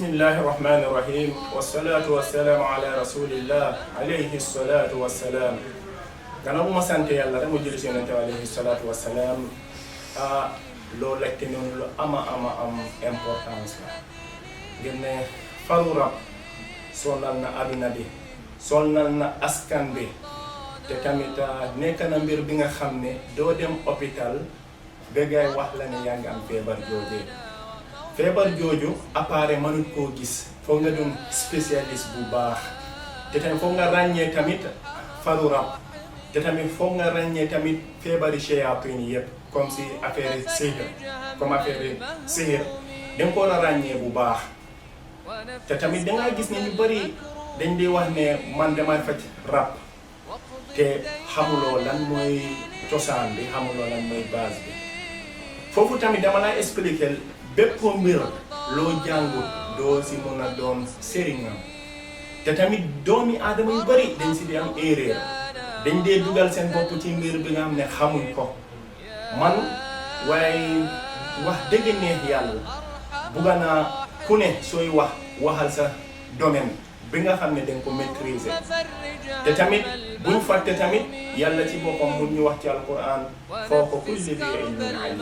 bismillahi rahmani rahim wassalatu wassalamu ala rasulillah alayhi salatu wassalam. Gannaaw bu ma sante yàlla rek mu julli ci yonente alayhi salatu wassalam. Loolu laajte noonu lu am importance la ngeen ne faru rab sonal na àddina bi sonal na askan bi te tamit nekk na mbir bi nga xam ne doo dem hôpital ba gaay wax la ne yaa ngi am feebar jooju appareil mënut koo gis foog nga doon spécialiste bu baax te tamit foog nga ràññee tamit faru rab te tamit foog nga ràññee tamit feebari shayatin yëpp comme si affaire sihir danga ko war a ràññee bu baax te tamit dangaa gis ne ñu bari dañ di wax ne man damay faj rab te xamuloo lan mooy cosaan bi xamuloo lan mooy base bi foofu tamit dama lay expliquer bépp mbir loo jàngut doo si mun a doon sëriñam te tamit doomi aadama yu bari dañ si di am erreur dañ dee dugal seen bopp ci mbir bi nga xam ne xamuñ ko man waaye wax dëgg neex yàlla bugga naa ku ne sooy waxal sa domaine bi nga xam ne dañ ko maîtriser te tamit buñ fàtte tamit yàlla ci boppam mun ñu wax ci alquran fawqa kulli dhi ilmin alim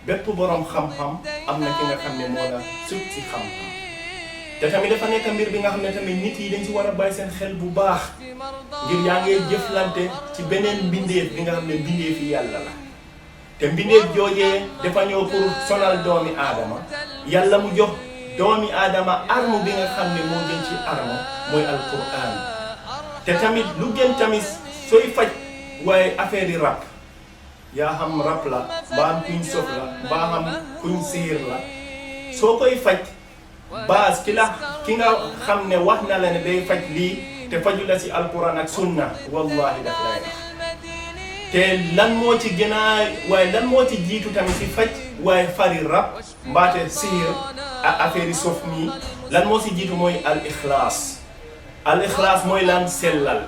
bépp boroom xam-xam am na ki nga xam ne moo la sut ci xam-xam te tamit dafa nekk mbir bi nga xam ne tamit nit yi dañ ci war a bàyyi seen xel bu baax ngir yaa ngay jëflante ci beneen mbindeef bi nga xam ne mbindeef yi yàlla la te mbindeef joojee dafa ñëw pour sonal doomi aadama yàlla mu jox doomi aadama arme bi nga xam ne moo gën ci arme mooy alquran te tamit lu gën tamit sooy faj waaye affaire yi rab yaa xam rab la mbaa am kuñ sof la mbaa xam kuñ siir la soo koy faj base ki nga xam ne wax na la ne day faj lii te faju la si alquran ak sunna wallahi daf lay wax te lan moo ci gën a waaye lan moo ci jiitu tamit si faj waaye fari rab mbaate siir ak affaire yi sof nii lan moo si jiitu mooy al ixlaas mooy lan sellal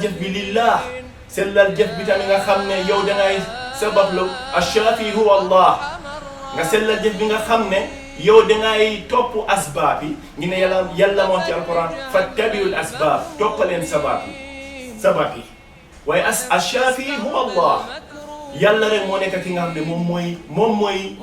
jëf bi lillah sellal jëf bi tamit nga xam ne yow dangay sabablu ash-shafi huwa Allah nga sellal jëf bi nga xam ne yow dangay topp asbaab yi ngi ne yàlla moo ci alquran fattabiul asbaab toppaleen sabab yi waaye ash-shafi huwa Allah yàlla rek moo nekk ki nga xam ne moom mooy